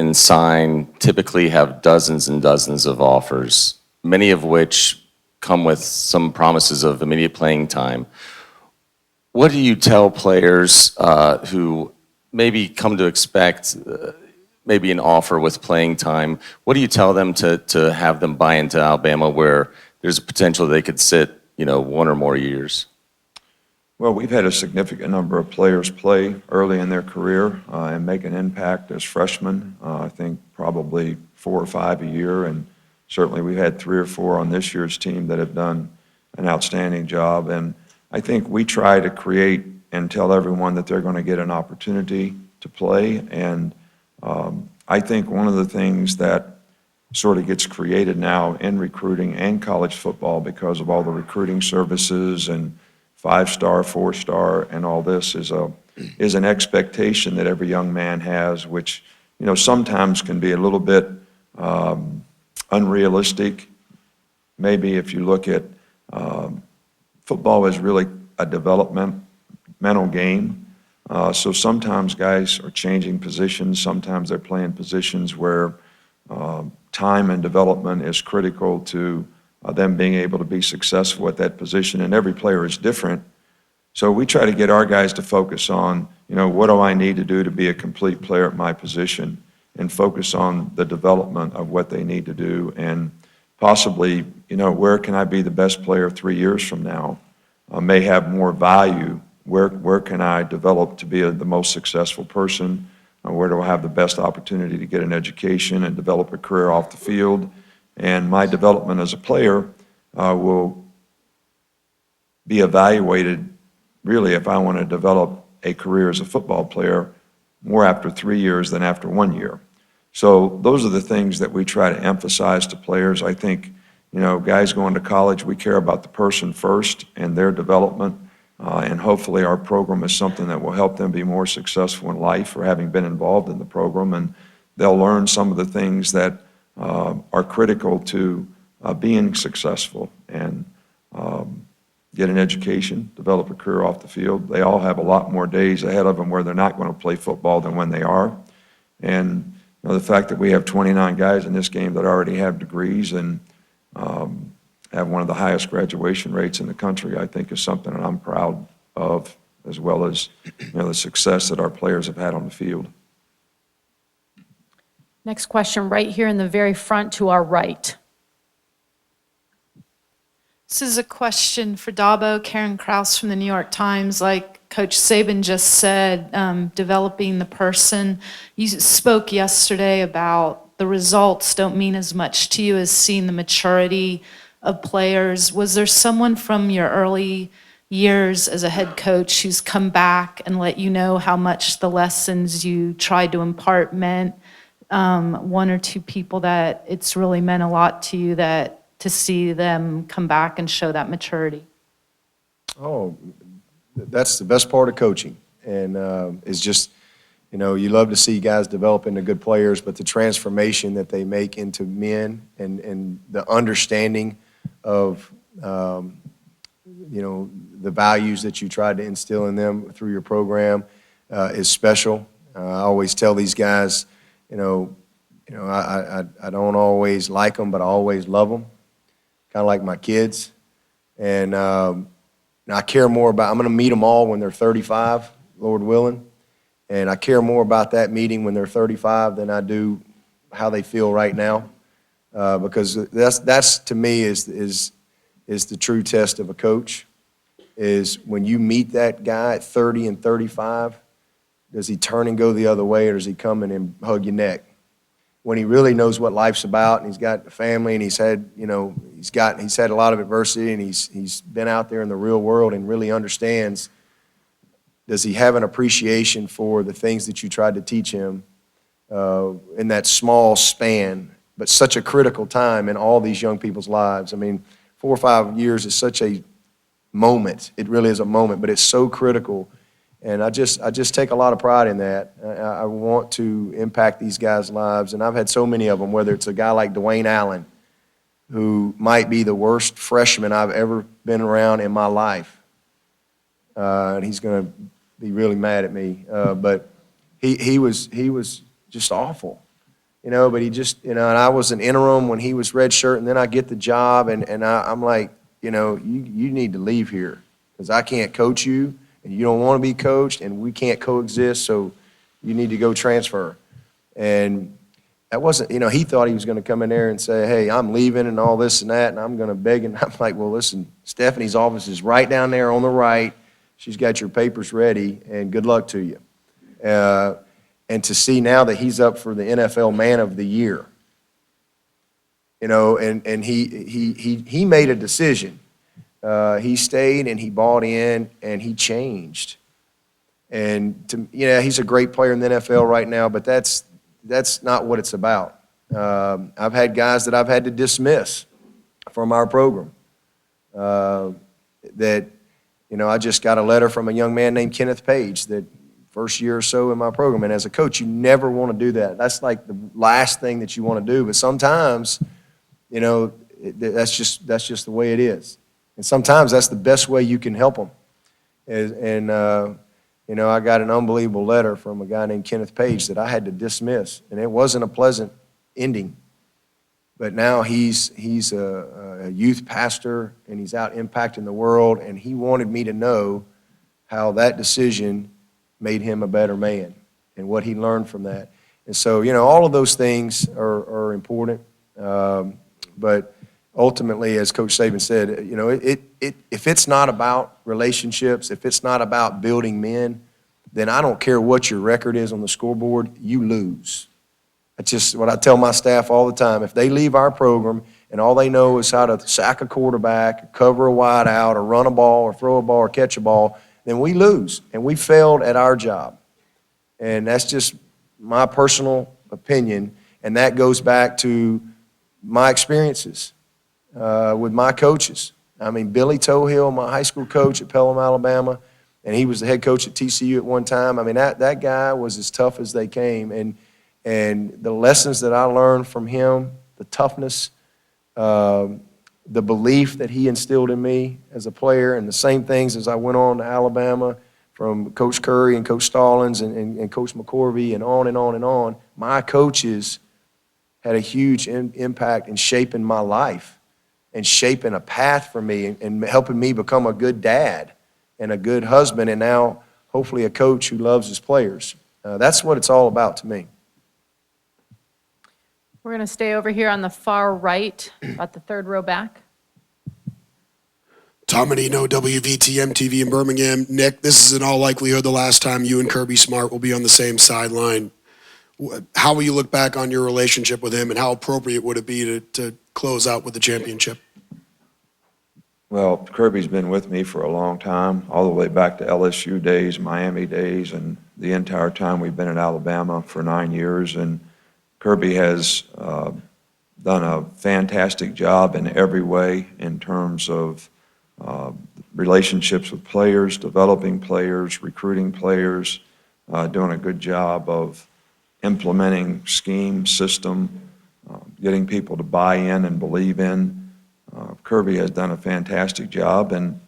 and sign typically have dozens and dozens of offers, many of which come with some promises of immediate playing time. What do you tell players who maybe come to expect maybe an offer with playing time? What do you tell them to have them buy into Alabama where there's a potential they could sit, 1 or more years? Well, we've had a significant number of players play early in their career and make an impact as freshmen. I think probably 4 or 5 a year, and certainly we've had 3 or 4 on this year's team that have done an outstanding job. And I think we try to create and tell everyone that they're going to get an opportunity to play. And I think one of the things that sort of gets created now in recruiting and college football because of all the recruiting services and 5-star, 4-star, and all this is an expectation that every young man has, which sometimes can be a little bit unrealistic. Maybe if you look at football is really a developmental game. So sometimes guys are changing positions. Sometimes they're playing positions where time and development is critical to them being able to be successful at that position, and every player is different. So we try to get our guys to focus on, what do I need to do to be a complete player at my position, and focus on the development of what they need to do, and possibly, where can I be the best player 3 years from now may have more value. Where can I develop to be the most successful person? Where do I have the best opportunity to get an education and develop a career off the field? And my development as a player will be evaluated, really, if I want to develop a career as a football player, more after 3 years than after 1 year. So those are the things that we try to emphasize to players. I think, guys going to college, we care about the person first and their development. And hopefully our program is something that will help them be more successful in life for having been involved in the program. And they'll learn some of the things that are critical to being successful and get an education, develop a career off the field. They all have a lot more days ahead of them where they're not going to play football than when they are. And the fact that we have 29 guys in this game that already have degrees and have one of the highest graduation rates in the country, I think is something that I'm proud of, as well as the success that our players have had on the field. Next question, right here in the very front to our right. This is a question for Dabo. Karen Krause from the New York Times. Like Coach Saban just said, developing the person. You spoke yesterday about the results don't mean as much to you as seeing the maturity of players. Was there someone from your early years as a head coach who's come back and let you know how much the lessons you tried to impart meant? 1 or 2 people that it's really meant a lot to you to see them come back and show that maturity? Oh, that's the best part of coaching. And it's just, you love to see guys develop into good players, but the transformation that they make into men and the understanding of, the values that you tried to instill in them through your program is special. I always tell these guys, I don't always like them, but I always love them, kind of like my kids. And I care more about, I'm going to meet them all when they're 35, Lord willing. And I care more about that meeting when they're 35 than I do how they feel right now, because that's to me is the true test of a coach, is when you meet that guy at 30 and 35, does he turn and go the other way, or does he come in and hug your neck? When he really knows what life's about, and he's got a family, and he's had a lot of adversity, and he's been out there in the real world and really understands. Does he have an appreciation for the things that you tried to teach him in that small span, but such a critical time in all these young people's lives? I mean, 4 or 5 years is such a moment. It really is a moment, but it's so critical. And I just take a lot of pride in that. I want to impact these guys' lives, and I've had so many of them, whether it's a guy like Dwayne Allen, who might be the worst freshman I've ever been around in my life. And he's going to be really mad at me. But he was just awful. but he just, and I was an interim when he was redshirt, and then I get the job, and I'm like, you need to leave here because I can't coach you, and you don't want to be coached, and we can't coexist, so you need to go transfer. And that wasn't, he thought he was going to come in there and say, hey, I'm leaving and all this and that, and I'm going to beg. And I'm like, well, listen, Stephanie's office is right down there on the right. She's got your papers ready, and good luck to you. And to see now that he's up for the NFL Man of the Year, and he made a decision. He stayed and he bought in and he changed. And he's a great player in the NFL right now, but that's not what it's about. I've had guys that I've had to dismiss from our program. I just got a letter from a young man named Kenneth Page that first year or so in my program. And as a coach, you never want to do that. That's like the last thing that you want to do. But sometimes, that's just the way it is. And sometimes that's the best way you can help them. I got an unbelievable letter from a guy named Kenneth Page that I had to dismiss. And it wasn't a pleasant ending. But now he's a youth pastor, and he's out impacting the world. And he wanted me to know how that decision made him a better man and what he learned from that. And so, all of those things are important. But ultimately, as Coach Saban said, if it's not about relationships, if it's not about building men, then I don't care what your record is on the scoreboard, you lose. That's just what I tell my staff all the time. If they leave our program and all they know is how to sack a quarterback, cover a wide out, or run a ball, or throw a ball, or catch a ball, then we lose, and we failed at our job. And that's just my personal opinion, and that goes back to my experiences with my coaches. I mean, Billy Tohill, my high school coach at Pelham, Alabama, and he was the head coach at TCU at one time. I mean, that guy was as tough as they came, and the lessons that I learned from him, the toughness, the belief that he instilled in me as a player, and the same things as I went on to Alabama from Coach Curry and Coach Stallings and Coach McCorvey and on and on and on. My coaches had a huge impact in shaping my life and shaping a path for me and helping me become a good dad and a good husband, and now hopefully a coach who loves his players. That's what it's all about to me. We're going to stay over here on the far right, about the third row back. Tom Menino, WVTM TV in Birmingham. Nick, this is in all likelihood the last time you and Kirby Smart will be on the same sideline. How will you look back on your relationship with him, and how appropriate would it be to close out with the championship? Well, Kirby's been with me for a long time, all the way back to LSU days, Miami days, and the entire time we've been in Alabama for 9 years. And Kirby has done a fantastic job in every way in terms of relationships with players, developing players, recruiting players, doing a good job of implementing scheme, system, getting people to buy in and believe in. Kirby has done a fantastic job, and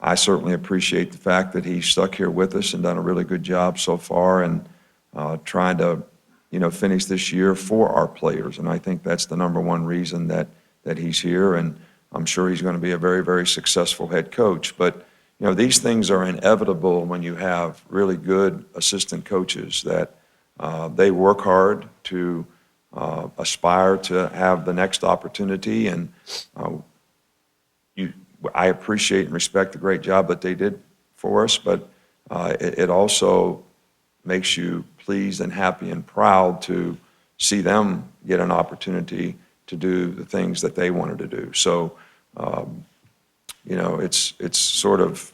I certainly appreciate the fact that he's stuck here with us and done a really good job so far, and trying to finish this year for our players. And I think that's the number one reason that he's here, and I'm sure he's going to be a very, very successful head coach. But these things are inevitable when you have really good assistant coaches that they work hard to aspire to have the next opportunity, and I appreciate and respect the great job that they did for us, but it also makes you pleased and happy and proud to see them get an opportunity to do the things that they wanted to do. So, it's sort of,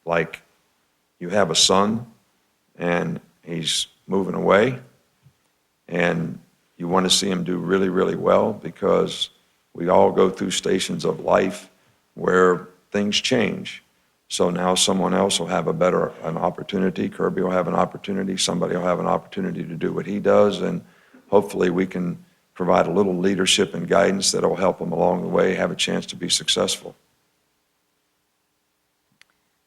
like you have a son and he's moving away, and you want to see him do really, really well, because we all go through stations of life where things change. So now someone else will have an opportunity. Kirby will have an opportunity. Somebody will have an opportunity to do what he does, and hopefully we can provide a little leadership and guidance that will help them along the way have a chance to be successful.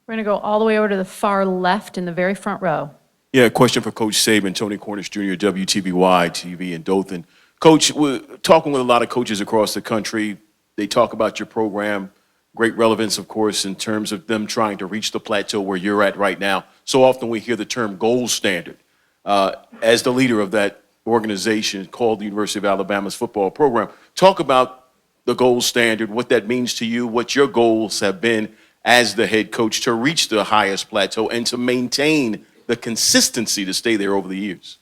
We're going to go all the way over to the far left in the very front row. Yeah, a question for Coach Saban, Tony Cornish Jr., WTBY TV in Dothan. Coach, we're talking with a lot of coaches across the country. They talk about your program, great relevance, of course, in terms of them trying to reach the plateau where you're at right now. So often we hear the term gold standard. As the leader of that organization called the University of Alabama's football program, talk about the gold standard, what that means to you, what your goals have been as the head coach to reach the highest plateau and to maintain the consistency to stay there over the years.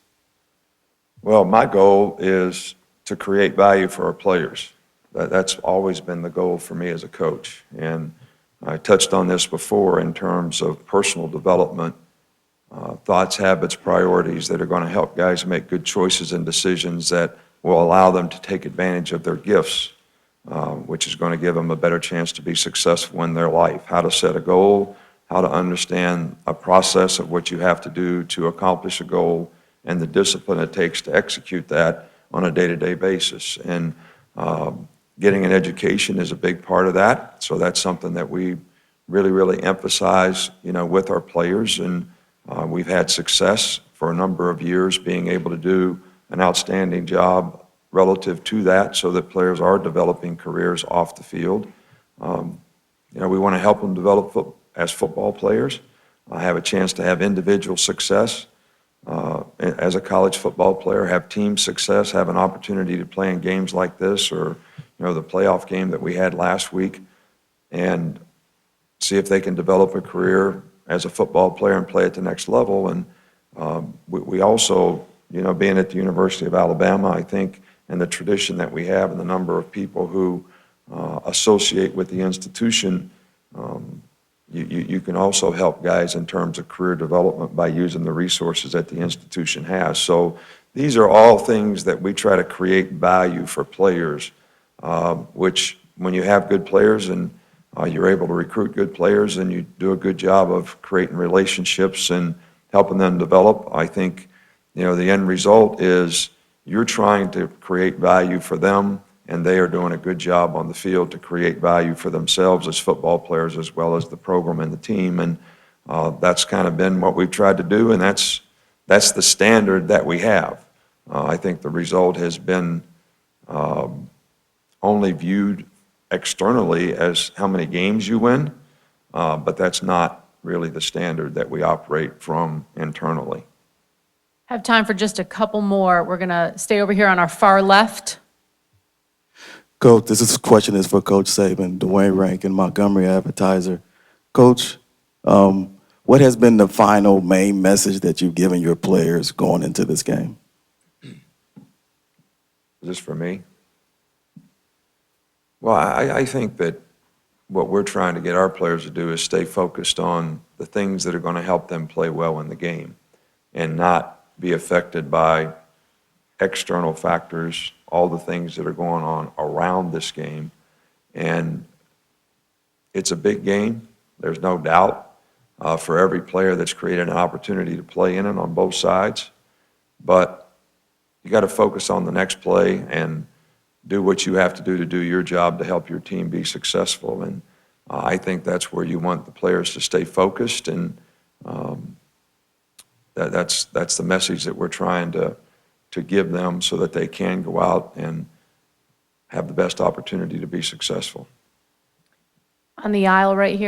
Well, my goal is to create value for our players. That's always been the goal for me as a coach. And I touched on this before in terms of personal development, thoughts, habits, priorities that are going to help guys make good choices and decisions that will allow them to take advantage of their gifts, which is going to give them a better chance to be successful in their life. How to set a goal, how to understand a process of what you have to do to accomplish a goal, and the discipline it takes to execute that on a day-to-day basis. And getting an education is a big part of that. So that's something that we really emphasize, with our players. And we've had success for a number of years being able to do an outstanding job relative to that so that players are developing careers off the field. We want to help them develop as football players, have a chance to have individual success as a college football player, have team success, have an opportunity to play in games like this or, the playoff game that we had last week, and see if they can develop a career as a football player and play at the next level. And we also, being at the University of Alabama, I think, and the tradition that we have and the number of people who associate with the institution, you can also help guys in terms of career development by using the resources that the institution has. So these are all things that we try to create value for players, which when you have good players and you're able to recruit good players and you do a good job of creating relationships and helping them develop, I think, the end result is you're trying to create value for them, and they are doing a good job on the field to create value for themselves as football players as well as the program and the team. And that's kind of been what we've tried to do, and that's the standard that we have. I think the result has been only viewed externally as how many games you win, but that's not really the standard that we operate from internally. Have time for just a couple more. We're going to stay over here on our far left. Coach, this question is for Coach Saban, Dwayne Rankin, Montgomery Advertiser. Coach, what has been the final main message that you've given your players going into this game? Is this for me? Well, I think that what we're trying to get our players to do is stay focused on the things that are going to help them play well in the game and not be affected by external factors, all the things that are going on around this game. And it's a big game, there's no doubt, for every player that's created an opportunity to play in it on both sides. But you got to focus on the next play and do what you have to do your job to help your team be successful. And I think that's where you want the players to stay focused, and that's the message that we're trying to give them so that they can go out and have the best opportunity to be successful. On the aisle right here.